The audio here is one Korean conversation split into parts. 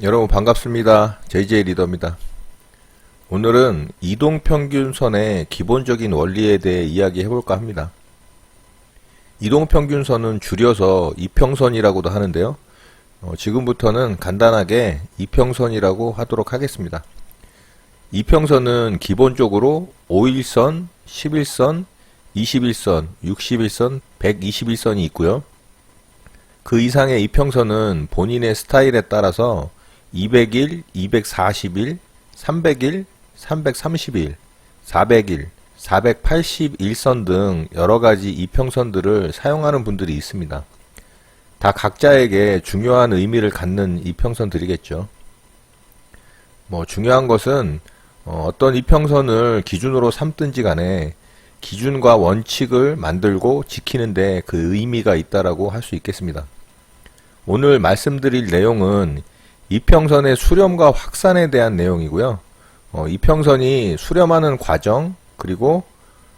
여러분 반갑습니다. JJ 리더입니다. 오늘은 이동평균선의 기본적인 원리에 대해 이야기해 볼까 합니다. 이동평균선은 줄여서 이평선이라고도 하는데요. 지금부터는 간단하게 이평선이라고 하도록 하겠습니다. 이평선은 기본적으로 5일선, 11선, 21선, 61선, 121선이 있고요. 그 이상의 이평선은 본인의 스타일에 따라서 200일, 240일, 300일, 330일, 400일, 481선 등 여러가지 이평선들을 사용하는 분들이 있습니다. 다 각자에게 중요한 의미를 갖는 이평선들이겠죠. 중요한 것은 어떤 이평선을 기준으로 삼든지 간에 기준과 원칙을 만들고 지키는데 그 의미가 있다라고 할 수 있겠습니다. 오늘 말씀드릴 내용은 이평선의 수렴과 확산에 대한 내용이고요. 이평선이 수렴하는 과정, 그리고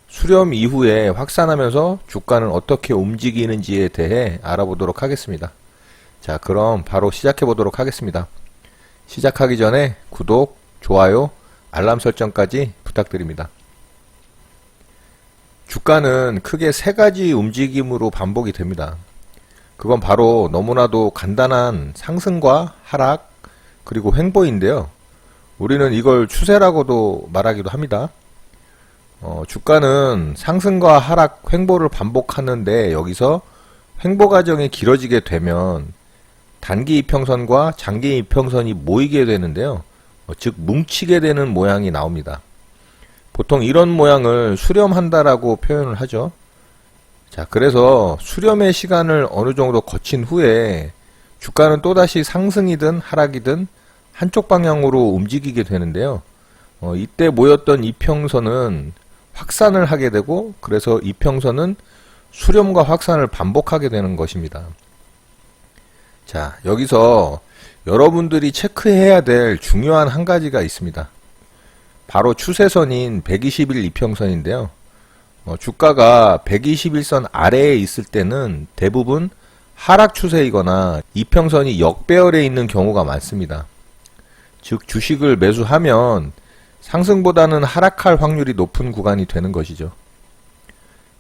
수렴 이후에 확산하면서 주가는 어떻게 움직이는지에 대해 알아보도록 하겠습니다. 자, 그럼 바로 시작해 보도록 하겠습니다. 시작하기 전에 구독, 좋아요, 알람 설정까지 부탁드립니다. 주가는 크게 세 가지 움직임으로 반복이 됩니다. 그건 바로 너무나도 간단한 상승과 하락, 그리고 횡보인데요. 우리는 이걸 추세라고도 말하기도 합니다. 주가는 상승과 하락, 횡보를 반복하는데 여기서 횡보 과정이 길어지게 되면 단기 이평선과 장기 이평선이 모이게 되는데요. 즉 뭉치게 되는 모양이 나옵니다. 보통 이런 모양을 수렴한다라고 표현을 하죠. 자, 그래서 수렴의 시간을 어느 정도 거친 후에 주가는 또다시 상승이든 하락이든 한쪽 방향으로 움직이게 되는데요. 이때 모였던 이평선은 확산을 하게 되고, 그래서 이평선은 수렴과 확산을 반복하게 되는 것입니다. 자, 여기서 여러분들이 체크해야 될 중요한 한 가지가 있습니다. 바로 추세선인 120일 이평선인데요. 주가가 121선 아래에 있을 때는 대부분 하락 추세이거나 이평선이 역배열에 있는 경우가 많습니다. 즉 주식을 매수하면 상승보다는 하락할 확률이 높은 구간이 되는 것이죠.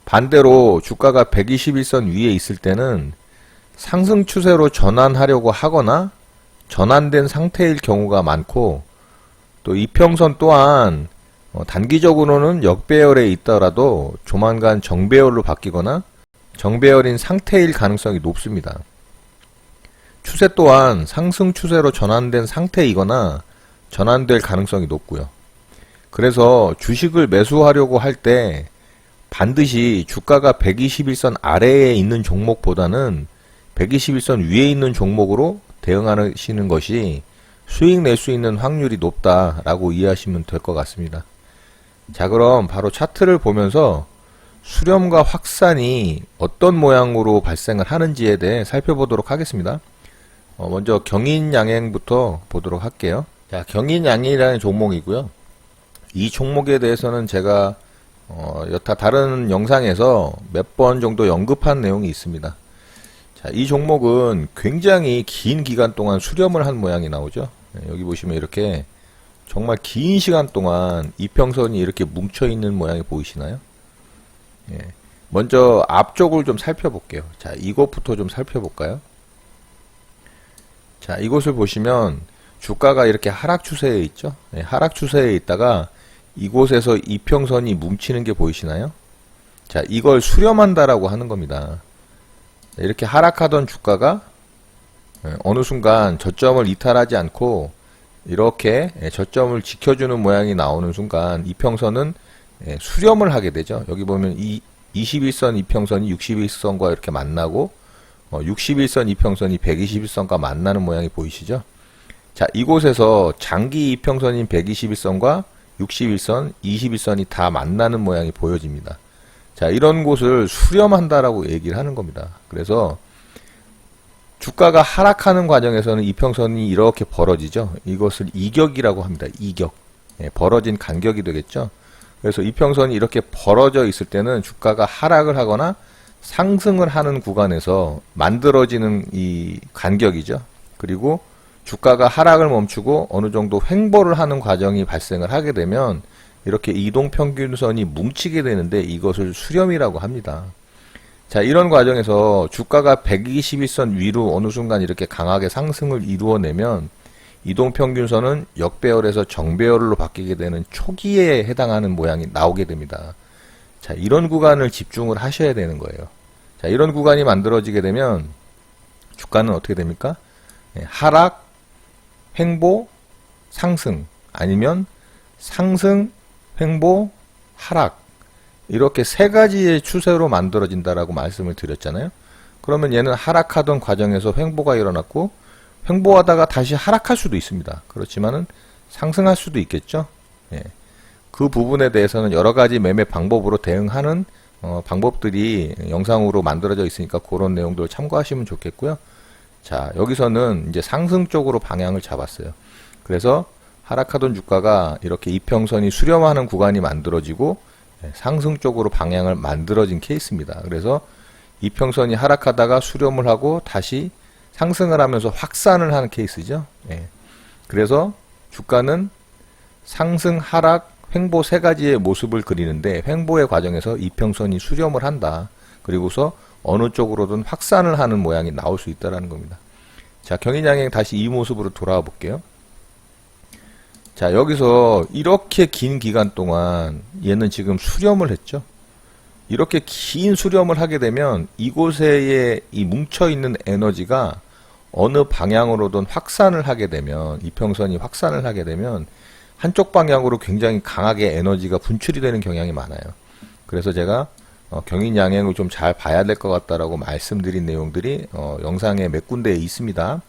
반대로 주가가 121선 위에 있을 때는 상승 추세로 전환하려고 하거나 전환된 상태일 경우가 많고, 또 이평선 또한 단기적으로는 역배열에 있더라도 조만간 정배열로 바뀌거나 정배열인 상태일 가능성이 높습니다. 추세 또한 상승 추세로 전환된 상태이거나 전환될 가능성이 높고요. 그래서 주식을 매수하려고 할 때 반드시 주가가 121선 아래에 있는 종목보다는 121선 위에 있는 종목으로 대응하시는 것이 수익 낼 수 있는 확률이 높다라고 이해하시면 될 것 같습니다. 자, 그럼 바로 차트를 보면서 수렴과 확산이 어떤 모양으로 발생을 하는지에 대해 살펴보도록 하겠습니다. 먼저 경인양행부터 보도록 할게요. 자, 경인양행이라는 종목이고요. 이 종목에 대해서는 제가 여타 다른 영상에서 몇 번 정도 언급한 내용이 있습니다. 자, 이 종목은 굉장히 긴 기간 동안 수렴을 한 모양이 나오죠. 여기 보시면 이렇게 정말 긴 시간 동안 이평선이 이렇게 뭉쳐있는 모양이 보이시나요? 예. 먼저 앞쪽을 좀 살펴볼게요. 자, 이것부터 좀 살펴볼까요? 자, 이곳을 보시면 주가가 이렇게 하락 추세에 있죠? 예, 하락 추세에 있다가 이곳에서 이평선이 뭉치는 게 보이시나요? 자, 이걸 수렴한다라고 하는 겁니다. 이렇게 하락하던 주가가 어느 순간 저점을 이탈하지 않고 이렇게 저점을 지켜주는 모양이 나오는 순간 이평선은 수렴을 하게 되죠. 여기 보면 이 21선 이평선이 61선과 이렇게 만나고 61선 이평선이 121선과 만나는 모양이 보이시죠? 자, 이곳에서 장기 이평선인 121선과 61선, 21선이 다 만나는 모양이 보여집니다. 자, 이런 곳을 수렴한다라고 얘기를 하는 겁니다. 그래서 주가가 하락하는 과정에서는 이평선이 이렇게 벌어지죠. 이것을 이격이라고 합니다. 이격. 벌어진 간격이 되겠죠. 그래서 이평선이 이렇게 벌어져 있을 때는 주가가 하락을 하거나 상승을 하는 구간에서 만들어지는 이 간격이죠. 그리고 주가가 하락을 멈추고 어느 정도 횡보를 하는 과정이 발생을 하게 되면 이렇게 이동평균선이 뭉치게 되는데 이것을 수렴이라고 합니다. 자, 이런 과정에서 주가가 121선 위로 어느 순간 이렇게 강하게 상승을 이루어내면 이동평균선은 역배열에서 정배열로 바뀌게 되는 초기에 해당하는 모양이 나오게 됩니다. 자, 이런 구간을 집중을 하셔야 되는 거예요. 자, 이런 구간이 만들어지게 되면 주가는 어떻게 됩니까? 하락, 횡보, 상승, 아니면 상승, 횡보, 하락, 이렇게 세 가지의 추세로 만들어진다라고 말씀을 드렸잖아요. 그러면 얘는 하락하던 과정에서 횡보가 일어났고 횡보하다가 다시 하락할 수도 있습니다. 그렇지만은 상승할 수도 있겠죠. 예. 그 부분에 대해서는 여러 가지 매매 방법으로 대응하는 방법들이 영상으로 만들어져 있으니까 그런 내용들을 참고하시면 좋겠고요. 자, 여기서는 이제 상승 쪽으로 방향을 잡았어요. 그래서 하락하던 주가가 이렇게 이평선이 수렴하는 구간이 만들어지고 상승 쪽으로 방향을 만들어진 케이스입니다. 그래서 이평선이 하락하다가 수렴을 하고 다시 상승을 하면서 확산을 하는 케이스죠. 예. 그래서 주가는 상승, 하락, 횡보 세 가지의 모습을 그리는데 횡보의 과정에서 이평선이 수렴을 한다. 그리고서 어느 쪽으로든 확산을 하는 모양이 나올 수 있다는 겁니다. 자, 경인양행 다시 이 모습으로 돌아와 볼게요. 자, 여기서 이렇게 긴 기간 동안 얘는 지금 수렴을 했죠. 이렇게 긴 수렴을 하게 되면 이곳에 이 뭉쳐있는 에너지가 어느 방향으로든 확산을 하게 되면, 이평선이 확산을 하게 되면 한쪽 방향으로 굉장히 강하게 에너지가 분출이 되는 경향이 많아요. 그래서 제가 경인양행을 좀 잘 봐야 될 것 같다라고 말씀드린 내용들이 영상에 몇 군데에 있습니다.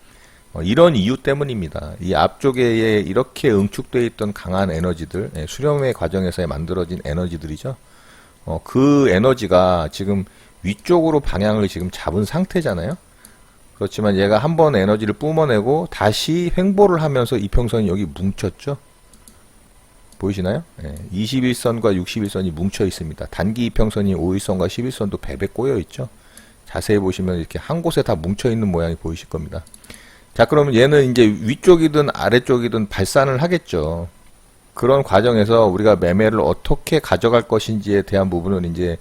이런 이유 때문입니다. 이 앞쪽에 이렇게 응축되어 있던 강한 에너지들, 수렴의 과정에서 만들어진 에너지들이죠. 그 에너지가 지금 위쪽으로 방향을 지금 잡은 상태잖아요. 그렇지만 얘가 한번 에너지를 뿜어내고 다시 횡보를 하면서 이평선이 여기 뭉쳤죠. 보이시나요? 21선과 61선이 뭉쳐 있습니다. 단기 이평선이 5일선과 11선도 배배 꼬여 있죠. 자세히 보시면 이렇게 한 곳에 다 뭉쳐 있는 모양이 보이실 겁니다. 자, 그러면 얘는 이제 위쪽이든 아래쪽이든 발산을 하겠죠. 그런 과정에서 우리가 매매를 어떻게 가져갈 것인지에 대한 부분은 이제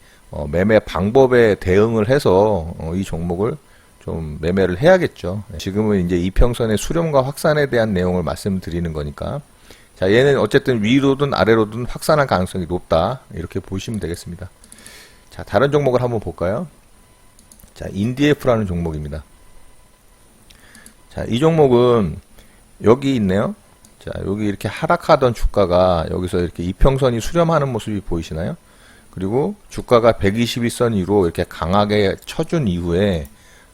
매매 방법에 대응을 해서 이 종목을 좀 매매를 해야겠죠. 지금은 이제 이평선의 수렴과 확산에 대한 내용을 말씀드리는 거니까. 자, 얘는 어쨌든 위로든 아래로든 확산할 가능성이 높다. 이렇게 보시면 되겠습니다. 자, 다른 종목을 한번 볼까요? 자, 인디에프라는 종목입니다. 자, 이 종목은 여기 있네요. 자, 여기 이렇게 하락하던 주가가 여기서 이렇게 이평선이 수렴하는 모습이 보이시나요? 그리고 주가가 121선 위로 이렇게 강하게 쳐준 이후에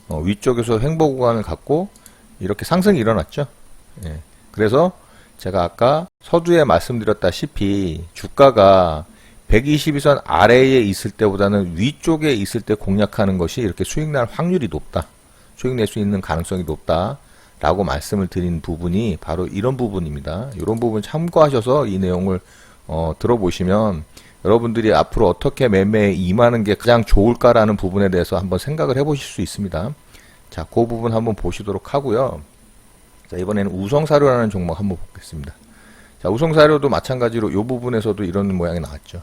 위쪽에서 횡보 구간을 갖고 이렇게 상승이 일어났죠. 예. 그래서 제가 아까 서두에 말씀드렸다시피 주가가 122선 아래에 있을 때보다는 위쪽에 있을 때 공략하는 것이 이렇게 수익 날 확률이 높다. 수익 낼 수 있는 가능성이 높다. 라고 말씀을 드린 부분이 바로 이런 부분입니다. 이런 부분 참고하셔서 이 내용을 들어보시면 여러분들이 앞으로 어떻게 매매에 임하는 게 가장 좋을까라는 부분에 대해서 한번 생각을 해보실 수 있습니다. 자, 그 부분 한번 보시도록 하고요. 자, 이번에는 우성사료라는 종목 한번 보겠습니다. 자, 우성사료도 마찬가지로 이 부분에서도 이런 모양이 나왔죠.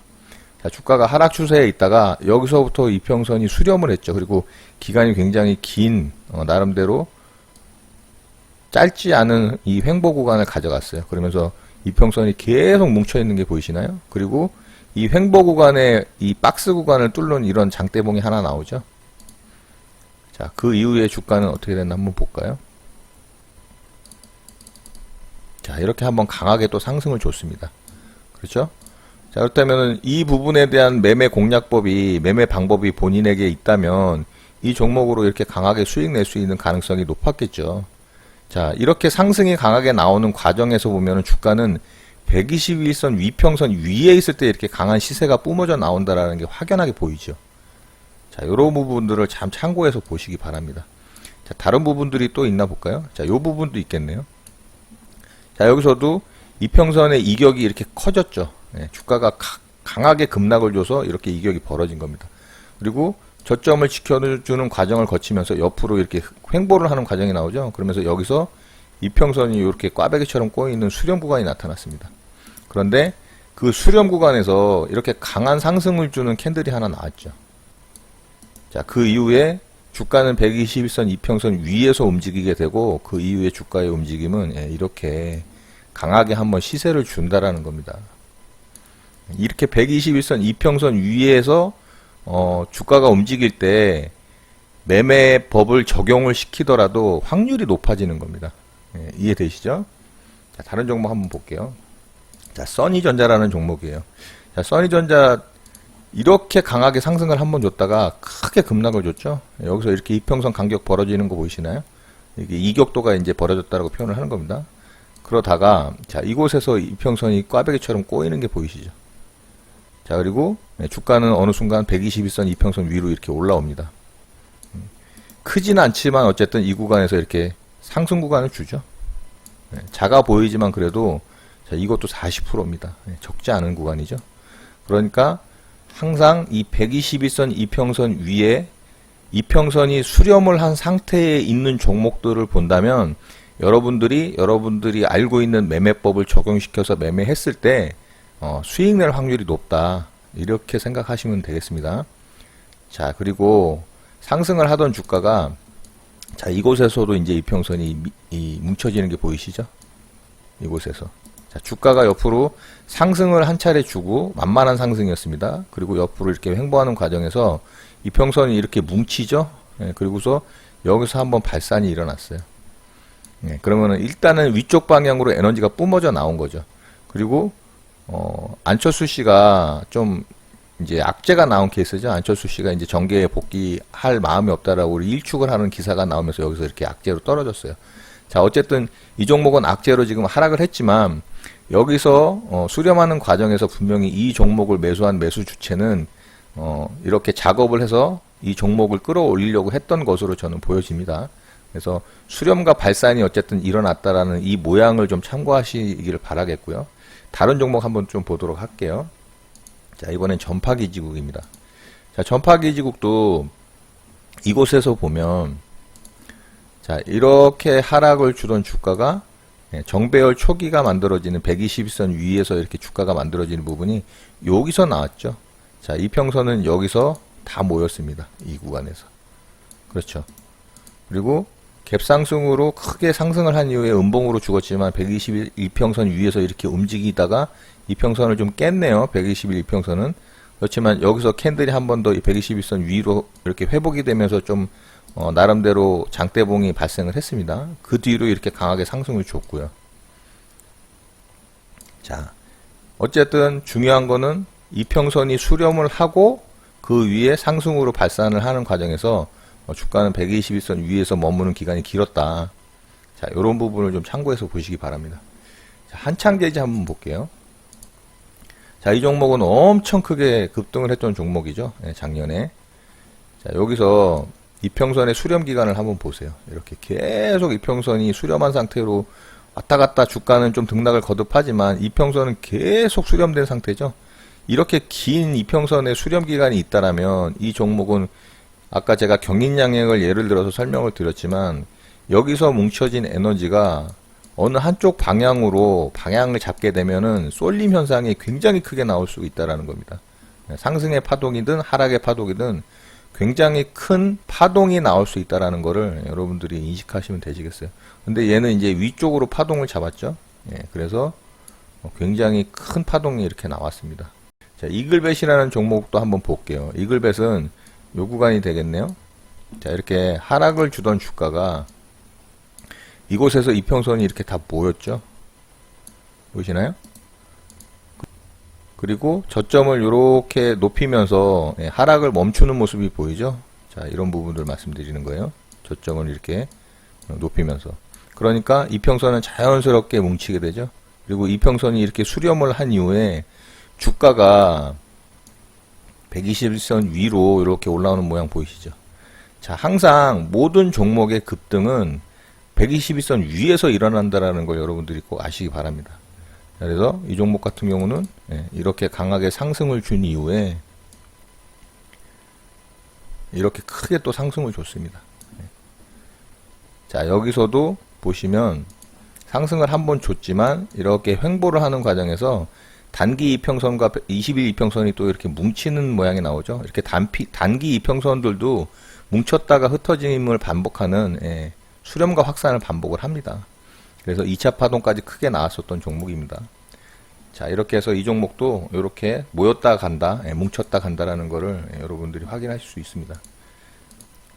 자, 주가가 하락 추세에 있다가 여기서부터 이평선이 수렴을 했죠. 그리고 기간이 굉장히 긴 나름대로 짧지 않은 이 횡보 구간을 가져갔어요. 그러면서 이평선이 계속 뭉쳐있는 게 보이시나요? 그리고 이 횡보 구간에 이 박스 구간을 뚫는 이런 장대봉이 하나 나오죠. 자, 그 이후에 주가는 어떻게 됐나 한번 볼까요? 자, 이렇게 한번 강하게 또 상승을 줬습니다. 그렇죠? 자, 그렇다면 이 부분에 대한 매매 공략법이, 매매 방법이 본인에게 있다면 이 종목으로 이렇게 강하게 수익 낼 수 있는 가능성이 높았겠죠. 자, 이렇게 상승이 강하게 나오는 과정에서 보면은 주가는 121선 위평선 위에 있을 때 이렇게 강한 시세가 뿜어져 나온다라는 게 확연하게 보이죠. 자, 이런 부분들을 참 참고해서 보시기 바랍니다. 자, 다른 부분들이 또 있나 볼까요? 자, 요 부분도 있겠네요. 자, 여기서도 이평선의 이격이 이렇게 커졌죠. 네, 주가가 강하게 급락을 줘서 이렇게 이격이 벌어진 겁니다. 그리고 저점을 지켜주는 과정을 거치면서 옆으로 이렇게 횡보를 하는 과정이 나오죠. 그러면서 여기서 이평선이 이렇게 꽈배기처럼 꼬이는 수렴 구간이 나타났습니다. 그런데 그 수렴 구간에서 이렇게 강한 상승을 주는 캔들이 하나 나왔죠. 자, 그 이후에 주가는 121선 이평선 위에서 움직이게 되고, 그 이후에 주가의 움직임은 이렇게 강하게 한번 시세를 준다라는 겁니다. 이렇게 121선 이평선 위에서 주가가 움직일 때 매매법을 적용을 시키더라도 확률이 높아지는 겁니다. 이해되시죠? 자, 다른 종목 한번 볼게요. 자, 써니전자라는 종목이에요. 자, 써니전자 이렇게 강하게 상승을 한번 줬다가 크게 급락을 줬죠. 여기서 이렇게 이평선 간격 벌어지는 거 보이시나요? 이게 이격도가 이제 벌어졌다라고 표현을 하는 겁니다. 그러다가 자, 이곳에서 이평선이 꽈배기처럼 꼬이는 게 보이시죠? 자, 그리고 주가는 어느 순간 121선 이평선 위로 이렇게 올라옵니다. 크지는 않지만 어쨌든 이 구간에서 이렇게 상승 구간을 주죠. 작아 보이지만 그래도 자, 이것도 40%입니다. 적지 않은 구간이죠. 그러니까 항상 이 121선 이평선 위에 이평선이 수렴을 한 상태에 있는 종목들을 본다면 여러분들이 알고 있는 매매법을 적용시켜서 매매했을 때 수익 낼 확률이 높다, 이렇게 생각하시면 되겠습니다. 자, 그리고 상승을 하던 주가가 자, 이곳에서도 이제 이평선이 뭉쳐지는 게 보이시죠? 이곳에서 자, 주가가 옆으로 상승을 한 차례 주고 만만한 상승이었습니다. 그리고 옆으로 이렇게 횡보하는 과정에서 이평선이 이렇게 뭉치죠. 그리고서 여기서 한번 발산이 일어났어요. 그러면은 일단은 위쪽 방향으로 에너지가 뿜어져 나온 거죠. 그리고 안철수 씨가 좀 이제 악재가 나온 케이스죠. 안철수 씨가 이제 정계에 복귀할 마음이 없다라고 우리 일축을 하는 기사가 나오면서 여기서 이렇게 악재로 떨어졌어요. 자, 어쨌든 이 종목은 악재로 지금 하락을 했지만 여기서 수렴하는 과정에서 분명히 이 종목을 매수한 매수 주체는 이렇게 작업을 해서 이 종목을 끌어올리려고 했던 것으로 저는 보여집니다. 그래서 수렴과 발산이 어쨌든 일어났다라는 이 모양을 좀 참고하시기를 바라겠고요. 다른 종목 한번 좀 보도록 할게요. 자, 이번엔 전파기지국입니다. 자, 전파기지국도 이곳에서 보면 자, 이렇게 하락을 주던 주가가 정배열 초기가 만들어지는 121선 위에서 이렇게 주가가 만들어지는 부분이 여기서 나왔죠. 자, 이평선은 여기서 다 모였습니다. 이 구간에서. 그렇죠. 그리고 갭상승으로 크게 상승을 한 이후에 음봉으로 죽었지만 121평선 위에서 이렇게 움직이다가 이평선을 좀 깼네요. 121평선은. 그렇지만 여기서 캔들이 한 번 더 121선 위로 이렇게 회복이 되면서 좀 나름대로 장대봉이 발생을 했습니다. 그 뒤로 이렇게 강하게 상승을 줬고요. 자, 어쨌든 중요한 거는 이평선이 수렴을 하고 그 위에 상승으로 발산을 하는 과정에서 주가는 121선 위에서 머무는 기간이 길었다. 자, 이런 부분을 좀 참고해서 보시기 바랍니다. 자, 한창제지 한번 볼게요. 자, 이 종목은 엄청 크게 급등을 했던 종목이죠. 작년에. 자, 여기서 이평선의 수렴 기간을 한번 보세요. 이렇게 계속 이평선이 수렴한 상태로 왔다 갔다 주가는 좀 등락을 거듭하지만 이평선은 계속 수렴된 상태죠. 이렇게 긴 이평선의 수렴 기간이 있다라면 이 종목은 아까 제가 경인양행을 예를 들어서 설명을 드렸지만 여기서 뭉쳐진 에너지가 어느 한쪽 방향으로 방향을 잡게 되면은 쏠림 현상이 굉장히 크게 나올 수 있다라는 겁니다. 상승의 파동이든 하락의 파동이든 굉장히 큰 파동이 나올 수 있다라는 거를 여러분들이 인식하시면 되시겠어요. 근데 얘는 이제 위쪽으로 파동을 잡았죠. 그래서 굉장히 큰 파동이 이렇게 나왔습니다. 자, 이글벳이라는 종목도 한번 볼게요. 이글벳은 요 구간이 되겠네요. 자, 이렇게 하락을 주던 주가가 이곳에서 이평선이 이렇게 다 모였죠. 보이시나요? 그리고 저점을 이렇게 높이면서 하락을 멈추는 모습이 보이죠. 자, 이런 부분들 말씀드리는 거예요. 저점을 이렇게 높이면서. 그러니까 이평선은 자연스럽게 뭉치게 되죠. 그리고 이평선이 이렇게 수렴을 한 이후에 주가가 121선 위로 이렇게 올라오는 모양 보이시죠. 자, 항상 모든 종목의 급등은 121선 위에서 일어난다라는 걸 여러분들이 꼭 아시기 바랍니다. 그래서 이 종목 같은 경우는 이렇게 강하게 상승을 준 이후에 이렇게 크게 또 상승을 줬습니다. 자, 여기서도 보시면 상승을 한번 줬지만 이렇게 횡보를 하는 과정에서 단기 이평선과 20일 이평선이 또 이렇게 뭉치는 모양이 나오죠. 이렇게 단기 이평선들도 뭉쳤다가 흩어짐을 반복하는 수렴과 확산을 반복을 합니다. 그래서 2차 파동까지 크게 나왔었던 종목입니다. 자, 이렇게 해서 이 종목도 이렇게 모였다 간다, 뭉쳤다 간다라는 거를 여러분들이 확인하실 수 있습니다.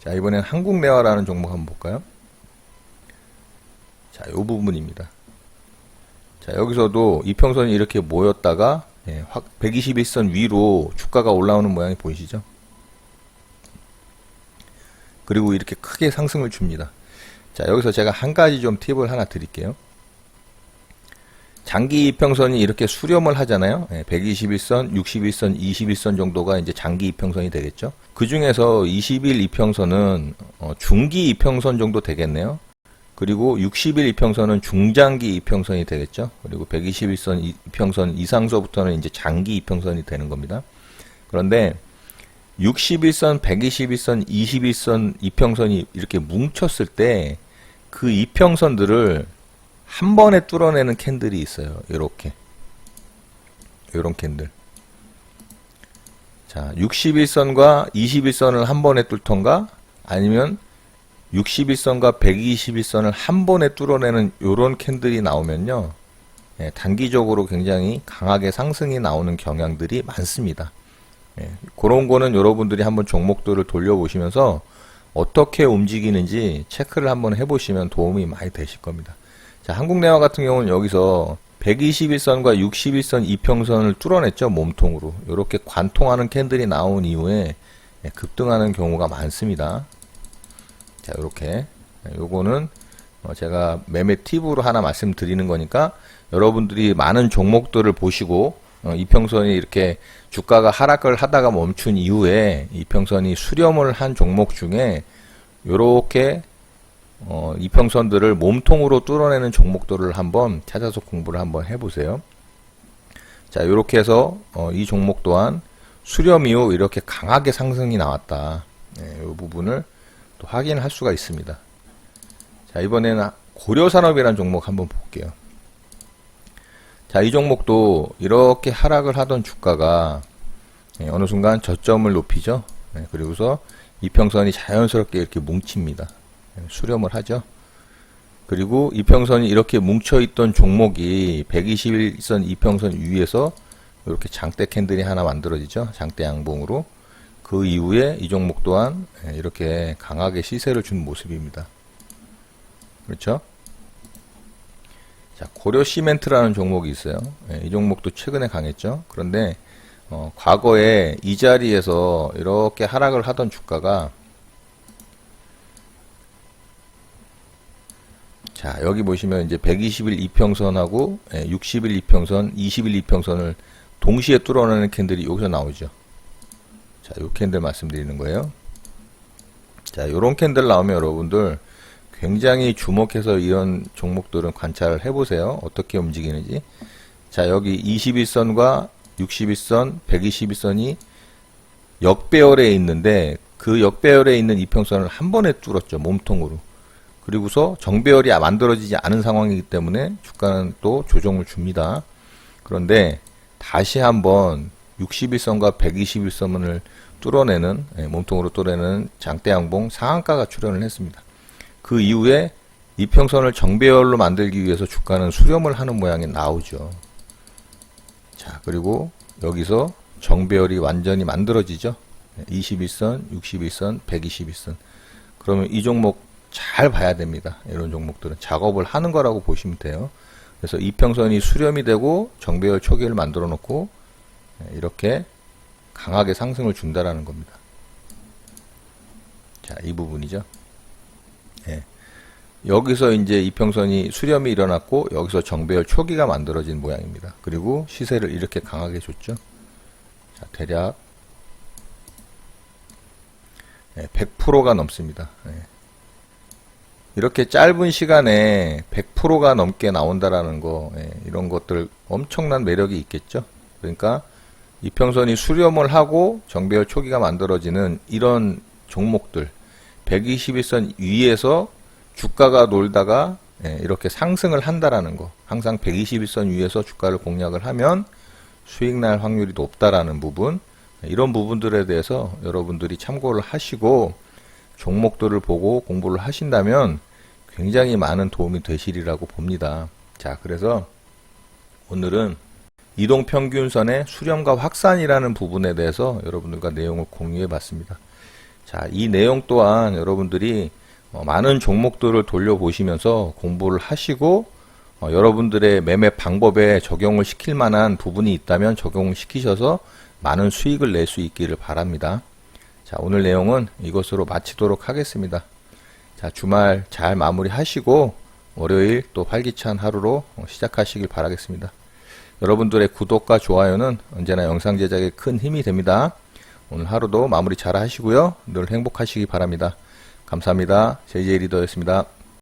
자, 이번엔 한국내화라는 종목 한번 볼까요? 자, 이 부분입니다. 자, 여기서도 이평선이 이렇게 모였다가 121선 위로 주가가 올라오는 모양이 보이시죠? 그리고 이렇게 크게 상승을 줍니다. 자, 여기서 제가 한 가지 좀 팁을 하나 드릴게요. 장기 이평선이 이렇게 수렴을 하잖아요. 121선, 61선, 21선 정도가 이제 장기 이평선이 되겠죠. 그 중에서 20일 이평선은 중기 이평선 정도 되겠네요. 그리고 60일 이평선은 중장기 이평선이 되겠죠. 그리고 121선 이평선 이상서부터는 이제 장기 이평선이 되는 겁니다. 그런데 61선, 121선, 21선 이평선이 이렇게 뭉쳤을 때 그 이평선들을 한 번에 뚫어내는 캔들이 있어요. 이렇게. 요런 캔들. 자, 61선과 21선을 한 번에 뚫던가 아니면 61선과 121선을 한 번에 뚫어내는 요런 캔들이 나오면요. 단기적으로 굉장히 강하게 상승이 나오는 경향들이 많습니다. 그런 거는 여러분들이 한번 종목들을 돌려보시면서 어떻게 움직이는지 체크를 한번 해보시면 도움이 많이 되실 겁니다. 자, 한국내화 같은 경우는 여기서 121선과 61선 이평선을 뚫어냈죠. 몸통으로. 이렇게 관통하는 캔들이 나온 이후에 급등하는 경우가 많습니다. 자, 이렇게. 요거는 제가 매매 팁으로 하나 말씀드리는 거니까 여러분들이 많은 종목들을 보시고 이평선이 이렇게 주가가 하락을 하다가 멈춘 이후에 이평선이 수렴을 한 종목 중에 요렇게 이평선들을 몸통으로 뚫어내는 종목들을 한번 찾아서 공부를 한번 해보세요. 자, 요렇게 해서 이 종목 또한 수렴 이후 이렇게 강하게 상승이 나왔다. 이 부분을 또 확인할 수가 있습니다. 자, 이번에는 고려산업이라는 종목 한번 볼게요. 자, 이 종목도 이렇게 하락을 하던 주가가 어느 순간 저점을 높이죠. 그리고서 이평선이 자연스럽게 이렇게 뭉칩니다. 수렴을 하죠. 그리고 이평선이 이렇게 뭉쳐있던 종목이 121선 이평선 위에서 이렇게 장대 캔들이 하나 만들어지죠. 장대 양봉으로. 그 이후에 이 종목 또한 이렇게 강하게 시세를 준 모습입니다. 그렇죠? 자, 고려시멘트라는 종목이 있어요. 이 종목도 최근에 강했죠. 그런데 과거에 이 자리에서 이렇게 하락을 하던 주가가 자, 여기 보시면 이제 120일 이평선하고 60일 이평선, 20일 이평선을 동시에 뚫어내는 캔들이 여기서 나오죠. 자, 요 캔들 말씀드리는 거예요. 자, 요런 캔들 나오면 여러분들 굉장히 주목해서 이런 종목들은 관찰을 해보세요. 어떻게 움직이는지. 자, 여기 21선과 61선, 121선이 역배열에 있는데 그 역배열에 있는 이평선을 한 번에 뚫었죠. 몸통으로. 그리고서 정배열이 만들어지지 않은 상황이기 때문에 주가는 또 조정을 줍니다. 그런데 다시 한번 61선과 121선을 뚫어내는 몸통으로 뚫어내는 장대양봉 상한가가 출현을 했습니다. 그 이후에 이평선을 정배열로 만들기 위해서 주가는 수렴을 하는 모양이 나오죠. 자, 그리고 여기서 정배열이 완전히 만들어지죠. 21선, 61선, 121선. 그러면 이 종목 잘 봐야 됩니다. 이런 종목들은 작업을 하는 거라고 보시면 돼요. 그래서 이평선이 수렴이 되고 정배열 초기를 만들어 놓고 이렇게 강하게 상승을 준다라는 겁니다. 자, 이 부분이죠. 여기서 이제 이평선이 수렴이 일어났고 여기서 정배열 초기가 만들어진 모양입니다. 그리고 시세를 이렇게 강하게 줬죠. 자, 대략 100%가 넘습니다. 이렇게 짧은 시간에 100%가 넘게 나온다라는 거, 이런 것들 엄청난 매력이 있겠죠. 그러니까 이평선이 수렴을 하고 정배열 초기가 만들어지는 이런 종목들 121선 위에서 주가가 놀다가 이렇게 상승을 한다라는 거. 항상 121선 위에서 주가를 공략을 하면 수익 날 확률이 높다라는 부분. 이런 부분들에 대해서 여러분들이 참고를 하시고 종목들을 보고 공부를 하신다면 굉장히 많은 도움이 되시리라고 봅니다. 자, 그래서 오늘은 이동평균선의 수렴과 확산이라는 부분에 대해서 여러분들과 내용을 공유해 봤습니다. 자, 이 내용 또한 여러분들이 많은 종목들을 돌려보시면서 공부를 하시고 여러분들의 매매 방법에 적용을 시킬 만한 부분이 있다면 적용을 시키셔서 많은 수익을 낼 수 있기를 바랍니다. 자, 오늘 내용은 이것으로 마치도록 하겠습니다. 자, 주말 잘 마무리하시고 월요일 또 활기찬 하루로 시작하시길 바라겠습니다. 여러분들의 구독과 좋아요는 언제나 영상 제작에 큰 힘이 됩니다. 오늘 하루도 마무리 잘 하시고요. 늘 행복하시기 바랍니다. 감사합니다. JJ 리더였습니다.